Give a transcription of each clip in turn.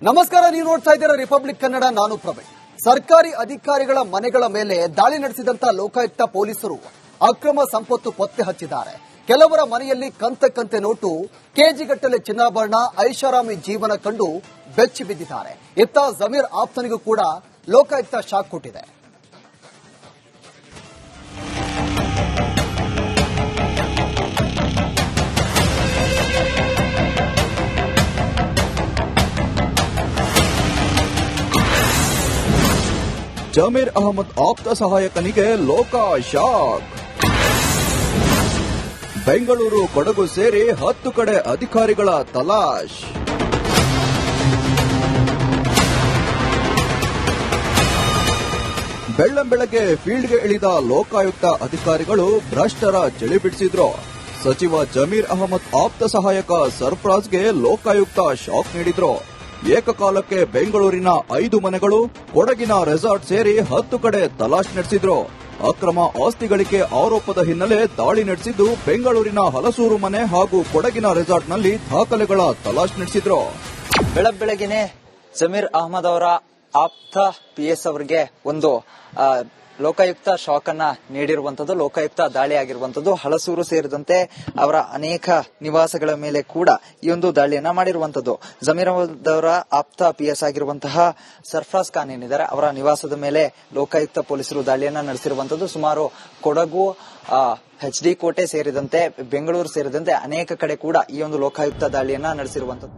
ನಮಸ್ಕಾರ, ನೀವು ನೋಡ್ತಾ ಇದ್ದೀರಾ ರಿಪಬ್ಲಿಕ್ ಕನ್ನಡ. ನಾನು ಪ್ರವೀಣ್. ಸರ್ಕಾರಿ ಅಧಿಕಾರಿಗಳ ಮನೆಗಳ ಮೇಲೆ ದಾಳಿ ನಡೆಸಿದಂತ ಲೋಕಾಯುಕ್ತ ಪೊಲೀಸರು ಅಕ್ರಮ ಸಂಪತ್ತು ಪತ್ತೆ ಹಚ್ಚಿದ್ದಾರೆ. ಕೆಲವರ ಮನೆಯಲ್ಲಿ ಕಂತೆ ನೋಟು, ಕೆಜಿಗಟ್ಟಲೆ ಚಿನ್ನಾಭರಣ, ಐಷಾರಾಮಿ ಜೀವನ ಕಂಡು ಬೆಚ್ಚಿ ಬಿದ್ದಿದ್ದಾರೆ. ಇತ್ತ ಜಮೀರ್ ಆಪ್ತನಿಗೂ ಕೂಡ ಲೋಕಾಯುಕ್ತ ಶಾಕ್ ಕೊಟ್ಟಿದೆ. ಜಮೀರ್ ಅಹಮದ್ ಆಪ್ತ ಸಹಾಯಕನಿಗೆ ಲೋಕ ಶಾಕ್. ಬೆಂಗಳೂರು, ಕೊಡಗು ಸೇರಿ 10 ಕಡೆ ಅಧಿಕಾರಿಗಳ ತಲಾಶ್. ಬೆಳ್ಳಂಬೆಳಗ್ಗೆ ಫೀಲ್ಡ್ಗೆ ಇಳಿದ ಲೋಕಾಯುಕ್ತ ಅಧಿಕಾರಿಗಳು ಭ್ರಷ್ಟರ ಚಳಿ ಬಿಡಿಸಿದ್ರು. ಸಚಿವ ಜಮೀರ್ ಅಹಮದ್ ಆಪ್ತ ಸಹಾಯಕ ಸರ್ಫರಾಜ್ಗೆ ಲೋಕಾಯುಕ್ತ ಶಾಕ್ ನೀಡಿದ್ರು. ಏಕಕಾಲಕ್ಕೆ ಬೆಂಗಳೂರಿನ 5 ಮನೆಗಳು, ಕೊಡಗಿನ ರೆಸಾರ್ಟ್ ಸೇರಿ 10 ಕಡೆ ತಲಾಶ್ ನಡೆಸಿದ್ರು. ಅಕ್ರಮ ಆಸ್ತಿ ಗಳಿಕೆ ಆರೋಪದ ಹಿನ್ನೆಲೆ ದಾಳಿ ನಡೆಸಿದ್ದು ಬೆಂಗಳೂರಿನ ಹಲಸೂರು ಮನೆ ಹಾಗೂ ಕೊಡಗಿನ ರೆಸಾರ್ಟ್ನಲ್ಲಿ ದಾಖಲೆಗಳ ತಲಾಶ್ ನಡೆಸಿದ್ರು. ಬೆಳಗ್ಗೆನೆ ಜಮೀರ್ ಅಹಮದ್ ಅವರ ಆಪ್ತ ಪಿಎಸ್ ಅವರಿಗೆ ಒಂದು ಲೋಕಾಯುಕ್ತ ಶಾಕ್ ಅನ್ನ ನೀಡಿರುವಂತದ್ದು. ಲೋಕಾಯುಕ್ತ ದಾಳಿ ಆಗಿರುವಂತದ್ದು ಹಲಸೂರು ಸೇರಿದಂತೆ ಅವರ ಅನೇಕ ನಿವಾಸಗಳ ಮೇಲೆ ಕೂಡ ಈ ಒಂದು ದಾಳಿಯನ್ನ ಮಾಡಿರುವಂತದ್ದು. ಜಮೀರ್ ಅಹಮದ್ ಅವರ ಆಪ್ತ ಪಿಎಸ್ ಆಗಿರುವಂತಹ ಸರ್ಫರಾಜ್ ಖಾನ್ ಏನಿದ್ದಾರೆ, ಅವರ ನಿವಾಸದ ಮೇಲೆ ಲೋಕಾಯುಕ್ತ ಪೊಲೀಸರು ದಾಳಿಯನ್ನ ನಡೆಸಿರುವಂತದ್ದು. ಸುಮಾರು ಕೊಡಗು, HD ಕೋಟೆ ಸೇರಿದಂತೆ ಬೆಂಗಳೂರು ಸೇರಿದಂತೆ ಅನೇಕ ಕಡೆ ಕೂಡ ಈ ಒಂದು ಲೋಕಾಯುಕ್ತ ದಾಳಿಯನ್ನ ನಡೆಸಿರುವಂತದ್ದು.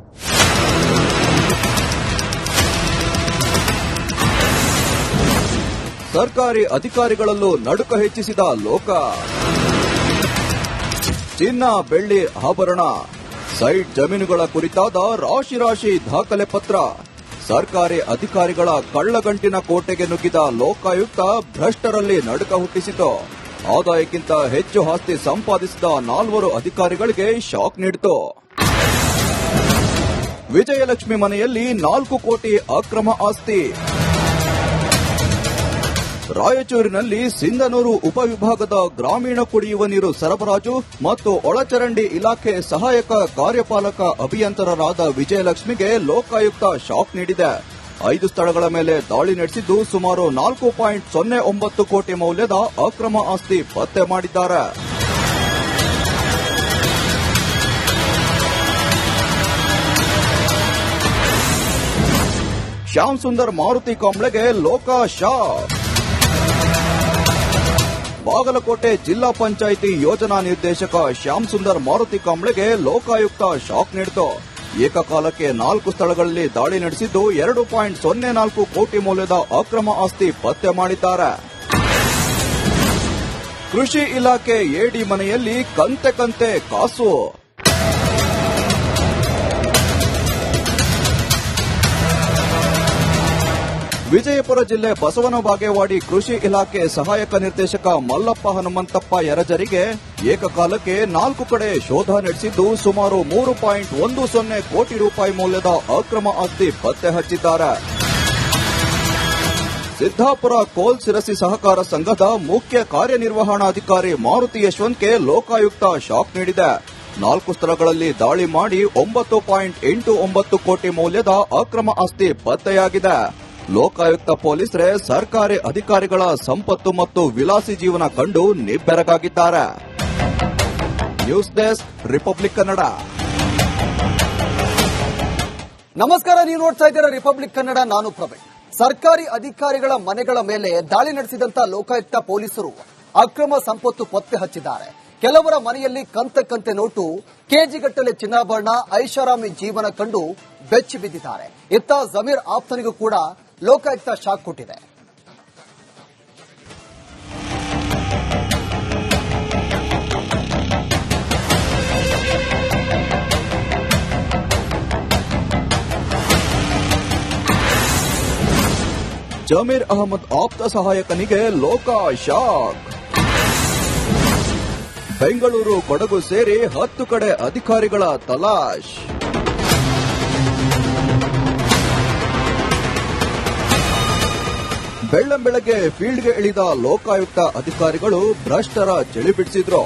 ಸರ್ಕಾರಿ ಅಧಿಕಾರಿಗಳಲ್ಲೂ ನಡುಕ ಹೆಚ್ಚಿಸಿದ ಲೋಕ. ಚಿನ್ನ, ಬೆಳ್ಳಿ ಆಭರಣ, ಸೈಟ್ ಜಮೀನುಗಳ ಕುರಿತಾದ ರಾಶಿ ದಾಖಲೆ ಪತ್ರ. ಸರ್ಕಾರಿ ಅಧಿಕಾರಿಗಳ ಕಳ್ಳಗಂಟಿನ ಕೋಟೆಗೆ ನುಗ್ಗಿದ ಲೋಕಾಯುಕ್ತ ಭ್ರಷ್ಟರಲ್ಲಿ ನಡುಕ ಹುಟ್ಟಿಸಿತು. ಆದಾಯಕ್ಕಿಂತ ಹೆಚ್ಚು ಆಸ್ತಿ ಸಂಪಾದಿಸಿದ 4 ಅಧಿಕಾರಿಗಳಿಗೆ ಶಾಕ್ ನೀಡಿತು. ವಿಜಯಲಕ್ಷ್ಮಿ ಮನೆಯಲ್ಲಿ 4 ಕೋಟಿ ಅಕ್ರಮ ಆಸ್ತಿ. ರಾಯಚೂರಿನಲ್ಲಿ ಸಿಂಧನೂರು ಉಪವಿಭಾಗದ ಗ್ರಾಮೀಣ ಕುಡಿಯುವ ನೀರು ಸರಬರಾಜು ಮತ್ತು ಒಳಚರಂಡಿ ಇಲಾಖೆ ಸಹಾಯಕ ಕಾರ್ಯಪಾಲಕ ಅಭಿಯಂತರರಾದ ವಿಜಯಲಕ್ಷ್ಮಿಗೆ ಲೋಕಾಯುಕ್ತ ಶಾಕ್ ನೀಡಿದೆ. 5 ಸ್ಥಳಗಳ ಮೇಲೆ ದಾಳಿ ನಡೆಸಿದ್ದು ಸುಮಾರು 4.09 ಕೋಟಿ ಮೌಲ್ಯದ ಅಕ್ರಮ ಆಸ್ತಿ ಪತ್ತೆ ಮಾಡಿದ್ದಾರೆ. ಶ್ಯಾಮ್ ಸುಂದರ್ ಮಾರುತಿ ಕಾಂಬ್ಳೆಗೆ ಲೋಕ ಶಾಕ್. ಬಾಗಲಕೋಟೆ ಜಿಲ್ಲಾ ಪಂಚಾಯಿತಿ ಯೋಜನಾ ನಿರ್ದೇಶಕ ಶ್ಯಾಮ್ ಸುಂದರ್ ಮಾರುತಿ ಕಾಂಬ್ಳೆಗೆ ಲೋಕಾಯುಕ್ತ ಶಾಕ್ ನೀಡಿತು. ಏಕಕಾಲಕ್ಕೆ 4 ಸ್ಥಳಗಳಲ್ಲಿ ದಾಳಿ ನಡೆಸಿದ್ದು 2.04 ಕೋಟಿ ಮೌಲ್ಯದ ಅಕ್ರಮ ಆಸ್ತಿ ಪತ್ತೆ ಮಾಡಿದ್ದಾರೆ. ಕೃಷಿ ಇಲಾಖೆ ಎಡಿ ಮನೆಯಲ್ಲಿ ಕಂತೆ ಕಾಸು. ವಿಜಯಪುರ ಜಿಲ್ಲೆ ಬಸವನ ಬಾಗೇವಾಡಿ ಕೃಷಿ ಇಲಾಖೆ ಸಹಾಯಕ ನಿರ್ದೇಶಕ ಮಲ್ಲಪ್ಪ ಹನುಮಂತಪ್ಪ ಯರಜರಿಗೆ ಏಕಕಾಲಕ್ಕೆ 4 ಕಡೆ ಶೋಧ ನಡೆಸಿದ್ದು ಸುಮಾರು 3.10 ಕೋಟಿ ರೂಪಾಯಿ ಮೌಲ್ಯದ ಅಕ್ರಮ ಆಸ್ತಿ ಪತ್ತೆ ಹಚ್ಚಿದ್ದಾರೆ. ಸಿದ್ದಾಪುರ ಕೋಲ್ ಸಿರಸಿ ಸಹಕಾರ ಸಂಘದ ಮುಖ್ಯ ಕಾರ್ಯನಿರ್ವಹಣಾಧಿಕಾರಿ ಮಾರುತಿ ಯಶವಂತ್ಗೆ ಲೋಕಾಯುಕ್ತ ಶಾಕ್ ನೀಡಿದೆ. 4 ಸ್ಥಳಗಳಲ್ಲಿ ದಾಳಿ ಮಾಡಿ 9.89 ಕೋಟಿ ಮೌಲ್ಯದ ಅಕ್ರಮ ಆಸ್ತಿ ಪತ್ತೆಯಾಗಿದೆ. ಲೋಕಾಯುಕ್ತ ಪೊಲೀಸರೇ ಸರ್ಕಾರಿ ಅಧಿಕಾರಿಗಳ ಸಂಪತ್ತು ಮತ್ತು ವಿಲಾಸಿ ಜೀವನ ಕಂಡು ನಿಬ್ಬೆರಗಾಗಿದ್ದಾರೆ. News desk, Republic Kannada. ನಮಸ್ಕಾರ, ನೀವು ನೋಡ್ತಾ ಇದ್ದೀರಾ ರಿಪಬ್ಲಿಕ್ ಕನ್ನಡ. ನಾನು ಪ್ರವೀಣ್. ಸರ್ಕಾರಿ ಅಧಿಕಾರಿಗಳ ಮನೆಗಳ ಮೇಲೆ ದಾಳಿ ನಡೆಸಿದಂತ ಲೋಕಾಯುಕ್ತ ಪೊಲೀಸರು ಅಕ್ರಮ ಸಂಪತ್ತು ಪತ್ತೆ ಹಚ್ಚಿದ್ದಾರೆ. ಕೆಲವರ ಮನೆಯಲ್ಲಿ ಕಂತೆ ನೋಟು, ಕೆಜಿಗಟ್ಟಲೆ ಚಿನ್ನಾಭರಣ, ಐಷಾರಾಮಿ ಜೀವನ ಕಂಡು ಬೆಚ್ಚಿ ಬಿದ್ದಿದ್ದಾರೆ. ಇತ್ತ ಜಮೀರ್ ಆಪ್ತನಿಗೂ ಕೂಡ ಲೋಕಾಯುಕ್ತ ಶಾಕ್ ಕೊಟ್ಟಿದೆ. ಜಮೀರ್ ಅಹಮದ್ ಆಪ್ತ ಸಹಾಯಕನಿಗೆ ಲೋಕ ಶಾಕ್. ಬೆಂಗಳೂರು, ಕೊಡಗು ಸೇರಿ 10 ಕಡೆ ಅಧಿಕಾರಿಗಳ ತಲಾಶ್. ಬೆಳ್ಳಂಬೆಳಗ್ಗೆ ಫೀಲ್ಡ್ಗೆ ಇಳಿದ ಲೋಕಾಯುಕ್ತ ಅಧಿಕಾರಿಗಳು ಭ್ರಷ್ಟರ ಚಳಿ ಬಿಡಿಸಿದ್ರು.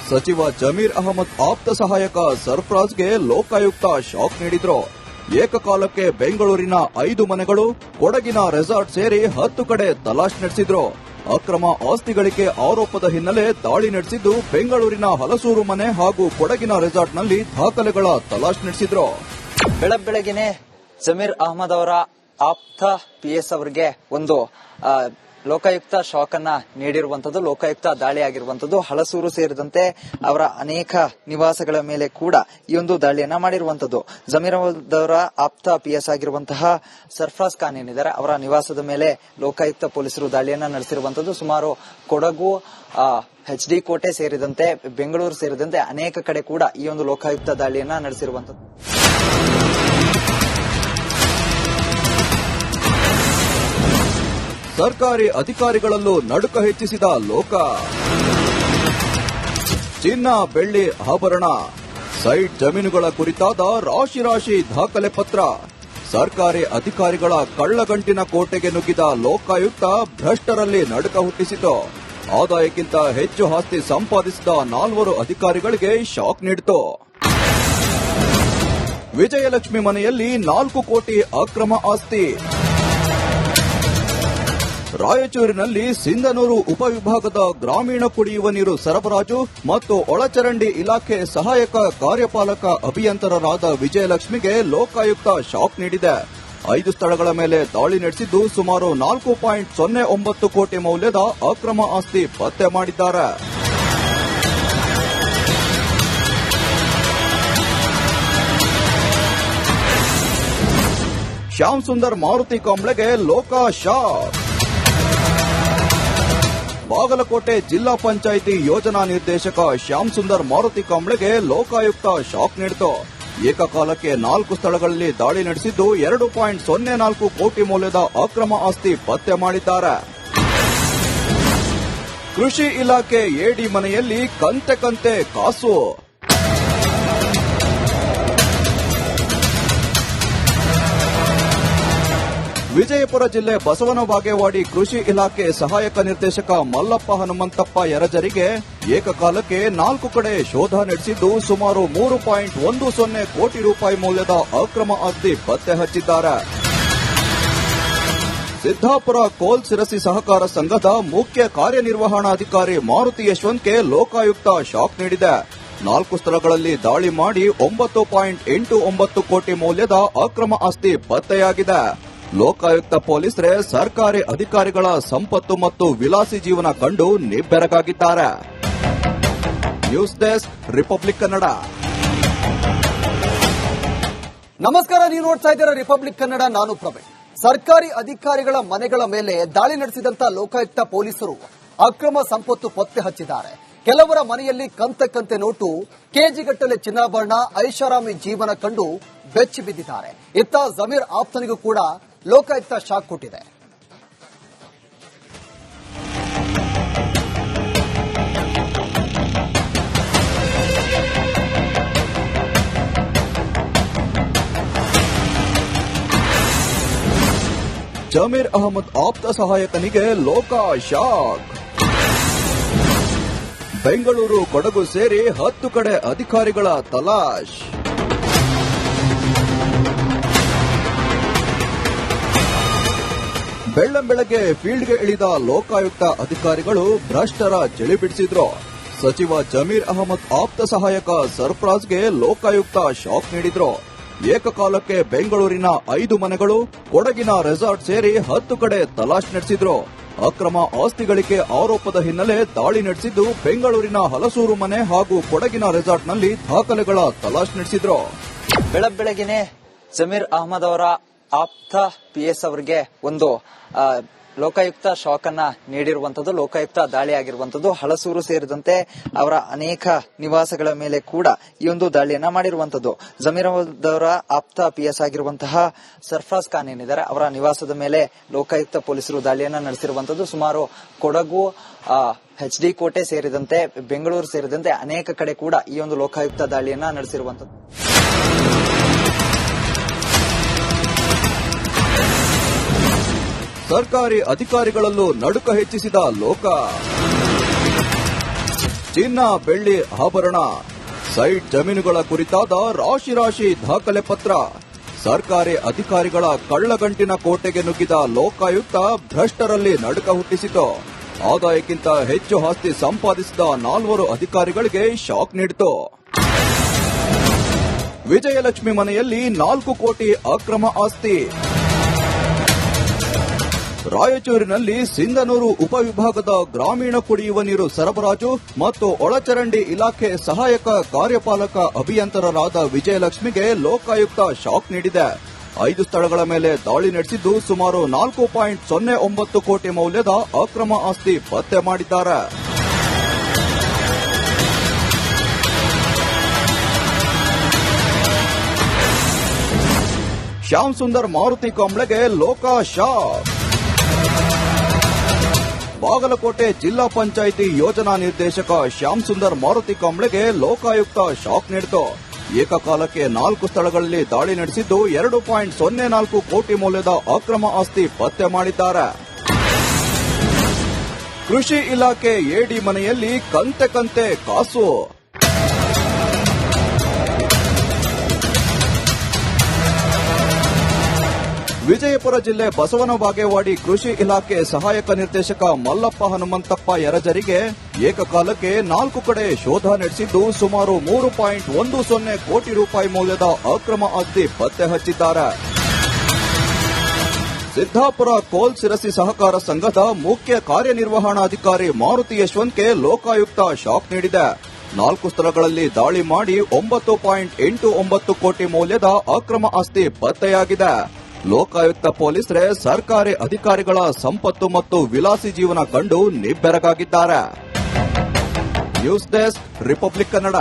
ಸಚಿವ ಜಮೀರ್ ಅಹಮದ್ ಆಪ್ತ ಸಹಾಯಕ ಸರ್ಫರಾಜ್ಗೆ ಲೋಕಾಯುಕ್ತ ಶಾಕ್ ನೀಡಿದ್ರು. ಏಕಕಾಲಕ್ಕೆ ಬೆಂಗಳೂರಿನ 5 ಮನೆಗಳು, ಕೊಡಗಿನ ರೆಸಾರ್ಟ್ ಸೇರಿ 10 ಕಡೆ ತಲಾಶ್ ನಡೆಸಿದ್ರು. ಅಕ್ರಮ ಆಸ್ತಿ ಗಳಿಕೆ ಆರೋಪದ ಹಿನ್ನೆಲೆ ದಾಳಿ ನಡೆಸಿದ್ದು ಬೆಂಗಳೂರಿನ ಹಲಸೂರು ಮನೆ ಹಾಗೂ ಕೊಡಗಿನ ರೆಸಾರ್ಟ್ನಲ್ಲಿ ದಾಖಲೆಗಳ ತಲಾಶ್ ನಡೆಸಿದ್ರು. ಬೆಳಗ್ಗೆನೆ ಜಮೀರ್ ಅಹಮದ್ ಅವರ ಆಪ್ತ ಪಿಎಸ್ ಅವರಿಗೆ ಒಂದು ಲೋಕಾಯುಕ್ತ ಶಾಕ್ ಅನ್ನ ನೀಡಿರುವಂತದ್ದು, ಲೋಕಾಯುಕ್ತ ದಾಳಿ ಆಗಿರುವಂತದ್ದು. ಹಲಸೂರು ಸೇರಿದಂತೆ ಅವರ ಅನೇಕ ನಿವಾಸಗಳ ಮೇಲೆ ಕೂಡ ಈ ಒಂದು ದಾಳಿಯನ್ನ ಮಾಡಿರುವಂತದ್ದು. ಜಮೀರ್ ಅಹಮದ್ ಅವರ ಆಪ್ತ ಪಿಎಸ್ ಆಗಿರುವಂತಹ ಸರ್ಫರಾಜ್ ಖಾನ್ ಏನಿದ್ದಾರೆ, ಅವರ ನಿವಾಸದ ಮೇಲೆ ಲೋಕಾಯುಕ್ತ ಪೊಲೀಸರು ದಾಳಿಯನ್ನ ನಡೆಸಿರುವಂತದ್ದು. ಸುಮಾರು ಕೊಡಗು, HD ಕೋಟೆ ಸೇರಿದಂತೆ ಬೆಂಗಳೂರು ಸೇರಿದಂತೆ ಅನೇಕ ಕಡೆ ಕೂಡ ಈ ಒಂದು ಲೋಕಾಯುಕ್ತ ದಾಳಿಯನ್ನ ನಡೆಸಿರುವಂತದ್ದು. ಸರ್ಕಾರಿ ಅಧಿಕಾರಿಗಳಲ್ಲೂ ನಡುಕ ಹೆಚ್ಚಿಸಿದ ಲೋಕ. ಚಿನ್ನ, ಬೆಳ್ಳಿ ಆಭರಣ, ಸೈಟ್ ಜಮೀನುಗಳ ಕುರಿತಾದ ರಾಶಿ ದಾಖಲೆ ಪತ್ರ. ಸರ್ಕಾರಿ ಅಧಿಕಾರಿಗಳ ಕಳ್ಳಗಂಟಿನ ಕೋಟೆಗೆ ನುಗ್ಗಿದ ಲೋಕಾಯುಕ್ತ ಭ್ರಷ್ಟರಲ್ಲಿ ನಡುಕ ಹುಟ್ಟಿಸಿತು. ಆದಾಯಕ್ಕಿಂತ ಹೆಚ್ಚು ಆಸ್ತಿ ಸಂಪಾದಿಸಿದ 4 ಅಧಿಕಾರಿಗಳಿಗೆ ಶಾಕ್ ನೀಡಿತು. ವಿಜಯಲಕ್ಷ್ಮಿ ಮನೆಯಲ್ಲಿ 4 ಕೋಟಿ ಅಕ್ರಮ ಆಸ್ತಿ. ರಾಯಚೂರಿನಲ್ಲಿ ಸಿಂಧನೂರು ಉಪವಿಭಾಗದ ಗ್ರಾಮೀಣ ಕುಡಿಯುವ ನೀರು ಸರಬರಾಜು ಮತ್ತು ಒಳಚರಂಡಿ ಇಲಾಖೆ ಸಹಾಯಕ ಕಾರ್ಯಪಾಲಕ ಅಭಿಯಂತರರಾದ ವಿಜಯಲಕ್ಷ್ಮಿಗೆ ಲೋಕಾಯುಕ್ತ ಶಾಕ್ ನೀಡಿದೆ. 5 ಸ್ಥಳಗಳ ಮೇಲೆ ದಾಳಿ ನಡೆಸಿದ್ದು ಸುಮಾರು 4.09 ಕೋಟಿ ಮೌಲ್ಯದ ಅಕ್ರಮ ಆಸ್ತಿ ಪತ್ತೆ ಮಾಡಿದ್ದಾರೆ. ಶ್ಯಾಮ್ ಸುಂದರ್ ಮಾರುತಿ ಕಾಂಬ್ಳೆಗೆ ಲೋಕ ಶಾಕ್. ಬಾಗಲಕೋಟೆ ಜಿಲ್ಲಾ ಪಂಚಾಯಿತಿ ಯೋಜನಾ ನಿರ್ದೇಶಕ ಶ್ಯಾಮ್ ಸುಂದರ್ ಮಾರುತಿ ಕಾಂಬ್ಳೆಗೆ ಲೋಕಾಯುಕ್ತ ಶಾಕ್ ನೀಡಿತು. ಏಕಕಾಲಕ್ಕೆ 4 ಸ್ಥಳಗಳಲ್ಲಿ ದಾಳಿ ನಡೆಸಿದ್ದು 2.04 ಕೋಟಿ ಮೌಲ್ಯದ ಅಕ್ರಮ ಆಸ್ತಿ ಪತ್ತೆ ಮಾಡಿದ್ದಾರೆ. ಕೃಷಿ ಇಲಾಖೆ ಎಡಿ ಮನೆಯಲ್ಲಿ ಕಂತೆ ಕಾಸು. ವಿಜಯಪುರ ಜಿಲ್ಲೆ ಬಸವನ ಬಾಗೇವಾಡಿ ಕೃಷಿ ಇಲಾಖೆ ಸಹಾಯಕ ನಿರ್ದೇಶಕ ಮಲ್ಲಪ್ಪ ಹನುಮಂತಪ್ಪ ಯರಜರಿಗೆ ಏಕಕಾಲಕ್ಕೆ 4 ಕಡೆ ಶೋಧ ನಡೆಸಿದ್ದು ಸುಮಾರು 3.10 ಕೋಟಿ ರೂಪಾಯಿ ಮೌಲ್ಯದ ಅಕ್ರಮ ಆಸ್ತಿ ಪತ್ತೆ ಹಚ್ಚಿದ್ದಾರೆ. ಸಿದ್ದಾಪುರ ಕೋಲ್ ಸಿರಸಿ ಸಹಕಾರ ಸಂಘದ ಮುಖ್ಯ ಕಾರ್ಯನಿರ್ವಹಣಾಧಿಕಾರಿ ಮಾರುತಿ ಯಶವಂತ್ಗೆ ಲೋಕಾಯುಕ್ತ ಶಾಕ್ ನೀಡಿದೆ. 4 ಸ್ಥಳಗಳಲ್ಲಿ ದಾಳಿ ಮಾಡಿ 9.89 ಕೋಟಿ ಮೌಲ್ಯದ ಅಕ್ರಮ ಆಸ್ತಿ ಪತ್ತೆಯಾಗಿದೆ. ಲೋಕಾಯುಕ್ತ ಪೊಲೀಸರೇ ಸರ್ಕಾರಿ ಅಧಿಕಾರಿಗಳ ಸಂಪತ್ತು ಮತ್ತು ವಿಲಾಸಿ ಜೀವನ ಕಂಡು ನಿಬ್ಬೆರಗಾಗಿದ್ದಾರೆ. News desk, Republic Kannada. ನಮಸ್ಕಾರ, ನೀವು ನೋಡ್ತಾ ಇದ್ದೀರಾ ರಿಪಬ್ಲಿಕ್ ಕನ್ನಡ, ನಾನು ಪ್ರವೀಣ್. ಸರ್ಕಾರಿ ಅಧಿಕಾರಿಗಳ ಮನೆಗಳ ಮೇಲೆ ದಾಳಿ ನಡೆಸಿದಂತ ಲೋಕಾಯುಕ್ತ ಪೊಲೀಸರು ಅಕ್ರಮ ಸಂಪತ್ತು ಪತ್ತೆ ಹಚ್ಚಿದ್ದಾರೆ. ಕೆಲವರ ಮನೆಯಲ್ಲಿ ಕಂತೆ ನೋಟು, ಕೆಜಿಗಟ್ಟಲೆ ಚಿನ್ನಾಭರಣ, ಐಷಾರಾಮಿ ಜೀವನ ಕಂಡು ಬೆಚ್ಚಿ ಬಿದ್ದಿದ್ದಾರೆ. ಇತ್ತ ಜಮೀರ್ ಆಪ್ತನಿಗೂ ಕೂಡ ಲೋಕಾಯುಕ್ತ ಶಾಕ್ ಕೊಟ್ಟಿದೆ. ಜಮೀರ್ ಅಹಮದ್ ಆಪ್ತ ಸಹಾಯಕನಿಗೆ ಲೋಕ ಶಾಕ್. ಬೆಂಗಳೂರು, ಕೊಡಗು ಸೇರಿ 10 ಕಡೆ ಅಧಿಕಾರಿಗಳ ತಲಾಶ್. ಬೆಳ್ಳಂಬೆಳಗ್ಗೆ ಫೀಲ್ಡ್ಗೆ ಇಳಿದ ಲೋಕಾಯುಕ್ತ ಅಧಿಕಾರಿಗಳು ಭ್ರಷ್ಟರ ಚಳಿ ಬಿಡಿಸಿದ್ರು. ಸಚಿವ ಜಮೀರ್ ಅಹಮದ್ ಆಪ್ತ ಸಹಾಯಕ ಸರ್ಫರಾಜ್ಗೆ ಲೋಕಾಯುಕ್ತ ಶಾಕ್ ನೀಡಿದ್ರು. ಏಕಕಾಲಕ್ಕೆ ಬೆಂಗಳೂರಿನ 5 ಮನೆಗಳು, ಕೊಡಗಿನ ರೆಸಾರ್ಟ್ ಸೇರಿ 10 ಕಡೆ ತಲಾಶ್ ನಡೆಸಿದ್ರು. ಅಕ್ರಮ ಆಸ್ತಿ ಗಳಿಕೆ ಆರೋಪದ ಹಿನ್ನೆಲೆ ದಾಳಿ ನಡೆಸಿದ್ದು ಬೆಂಗಳೂರಿನ ಹಲಸೂರು ಮನೆ ಹಾಗೂ ಕೊಡಗಿನ ರೆಸಾರ್ಟ್ನಲ್ಲಿ ದಾಖಲೆಗಳ ತಲಾಶ್ ನಡೆಸಿದ್ರು. ಬೆಳಗ್ಗೆನೆ ಜಮೀರ್ ಅಹಮದ್ ಅವರ ಆಪ್ತ ಪಿಎಸ್ ಅವರಿಗೆ ಒಂದು ಲೋಕಾಯುಕ್ತ ಶಾಕ್ ಅನ್ನ ನೀಡಿರುವಂತದ್ದು, ಲೋಕಾಯುಕ್ತ ದಾಳಿ ಆಗಿರುವಂತದ್ದು. ಹಲಸೂರು ಸೇರಿದಂತೆ ಅವರ ಅನೇಕ ನಿವಾಸಗಳ ಮೇಲೆ ಕೂಡ ಈ ಒಂದು ದಾಳಿಯನ್ನ ಮಾಡಿರುವಂತದ್ದು. ಜಮೀರ್ ಅಹಮದ್ ಅವರ ಆಪ್ತ ಪಿಎಸ್ ಆಗಿರುವಂತಹ ಸರ್ಫರಾಜ್ ಖಾನ್ ಏನಿದ್ದಾರೆ, ಅವರ ನಿವಾಸದ ಮೇಲೆ ಲೋಕಾಯುಕ್ತ ಪೊಲೀಸರು ದಾಳಿಯನ್ನ ನಡೆಸಿರುವಂತದ್ದು. ಸುಮಾರು ಕೊಡಗು, HD ಕೋಟೆ ಸೇರಿದಂತೆ ಬೆಂಗಳೂರು ಸೇರಿದಂತೆ ಅನೇಕ ಕಡೆ ಕೂಡ ಈ ಒಂದು ಲೋಕಾಯುಕ್ತ ದಾಳಿಯನ್ನ ನಡೆಸಿರುವಂತದ್ದು. ಸರ್ಕಾರಿ ಅಧಿಕಾರಿಗಳಲ್ಲೂ ನಡುಕ ಹೆಚ್ಚಿಸಿದ ಲೋಕ. ಚಿನ್ನ, ಬೆಳ್ಳಿ ಆಭರಣ, ಸೈಟ್ ಜಮೀನುಗಳ ಕುರಿತಾದ ರಾಶಿ ದಾಖಲೆ ಪತ್ರ. ಸರ್ಕಾರಿ ಅಧಿಕಾರಿಗಳ ಕಳ್ಳಗಂಟಿನ ಕೋಟೆಗೆ ನುಗ್ಗಿದ ಲೋಕಾಯುಕ್ತ ಭ್ರಷ್ಟರಲ್ಲಿ ನಡುಕ ಹುಟ್ಟಿಸಿತು. ಆದಾಯಕ್ಕಿಂತ ಹೆಚ್ಚು ಆಸ್ತಿ ಸಂಪಾದಿಸಿದ 4 ಅಧಿಕಾರಿಗಳಿಗೆ ಶಾಕ್ ನೀಡಿತು. ವಿಜಯಲಕ್ಷ್ಮಿ ಮನೆಯಲ್ಲಿ 4 ಕೋಟಿ ಅಕ್ರಮ ಆಸ್ತಿ. ರಾಯಚೂರಿನಲ್ಲಿ ಸಿಂಧನೂರು ಉಪವಿಭಾಗದ ಗ್ರಾಮೀಣ ಕುಡಿಯುವ ನೀರು ಸರಬರಾಜು ಮತ್ತು ಒಳಚರಂಡಿ ಇಲಾಖೆ ಸಹಾಯಕ ಕಾರ್ಯಪಾಲಕ ಅಭಿಯಂತರರಾದ ವಿಜಯಲಕ್ಷ್ಮಿಗೆ ಲೋಕಾಯುಕ್ತ ಶಾಕ್ ನೀಡಿದೆ. 5 ಸ್ಥಳಗಳ ಮೇಲೆ ದಾಳಿ ನಡೆಸಿದ್ದು ಸುಮಾರು 4.09 ಕೋಟಿ ಮೌಲ್ಯದ ಅಕ್ರಮ ಆಸ್ತಿ ಪತ್ತೆ ಮಾಡಿದ್ದಾರೆ. ಶ್ಯಾಮ್ ಸುಂದರ್ ಮಾರುತಿ ಕಾಂಬ್ಳೆಗೆ ಲೋಕ ಶಾಕ್. ಬಾಗಲಕೋಟೆ ಜಿಲ್ಲಾ ಪಂಚಾಯಿತಿ ಯೋಜನಾ ನಿರ್ದೇಶಕ ಶ್ಯಾಮ್ ಸುಂದರ್ ಮಾರುತಿ ಕಾಂಬ್ಳೆಗೆ ಲೋಕಾಯುಕ್ತ ಶಾಕ್ ನೀಡಿತು. ಏಕಕಾಲಕ್ಕೆ 4 ಸ್ಥಳಗಳಲ್ಲಿ ದಾಳಿ ನಡೆಸಿದ್ದು 2.04 ಕೋಟಿ ಮೌಲ್ಯದ ಅಕ್ರಮ ಆಸ್ತಿ ಪತ್ತೆ ಮಾಡಿದ್ದಾರೆ. ಕೃಷಿ ಇಲಾಖೆ ಎಡಿ ಮನೆಯಲ್ಲಿ ಕಂತೆ ಕಾಸು. ವಿಜಯಪುರ ಜಿಲ್ಲೆ ಬಸವನ ಬಾಗೇವಾಡಿ ಕೃಷಿ ಇಲಾಖೆ ಸಹಾಯಕ ನಿರ್ದೇಶಕ ಮಲ್ಲಪ್ಪ ಹನುಮಂತಪ್ಪ ಯರಜರಿಗೆ ಏಕಕಾಲಕ್ಕೆ 4 ಕಡೆ ಶೋಧ ನಡೆಸಿದ್ದು ಸುಮಾರು 3.10 ಕೋಟಿ ರೂಪಾಯಿ ಮೌಲ್ಯದ ಅಕ್ರಮ ಆಸ್ತಿ ಪತ್ತೆ ಹಚ್ಚಿದ್ದಾರೆ. ಸಿದ್ದಾಪುರ ಕೋಲ್ ಸಿರಸಿ ಸಹಕಾರ ಸಂಘದ ಮುಖ್ಯ ಕಾರ್ಯನಿರ್ವಹಣಾಧಿಕಾರಿ ಮಾರುತಿ ಯಶವಂತ್ಗೆ ಲೋಕಾಯುಕ್ತ ಶಾಕ್ ನೀಡಿದೆ. 4 ಸ್ಥಳಗಳಲ್ಲಿ ದಾಳಿ ಮಾಡಿ 9.89 ಕೋಟಿ ಮೌಲ್ಯದ ಅಕ್ರಮ ಆಸ್ತಿ ಪತ್ತೆಯಾಗಿದೆ. ಲೋಕಾಯುಕ್ತ ಪೊಲೀಸರೇ ಸರ್ಕಾರಿ ಅಧಿಕಾರಿಗಳ ಸಂಪತ್ತು ಮತ್ತು ವಿಲಾಸಿ ಜೀವನ ಕಂಡು ನಿಬ್ಬೆರಗಾಗಿದ್ದಾರೆ. News desk Republic Kannada.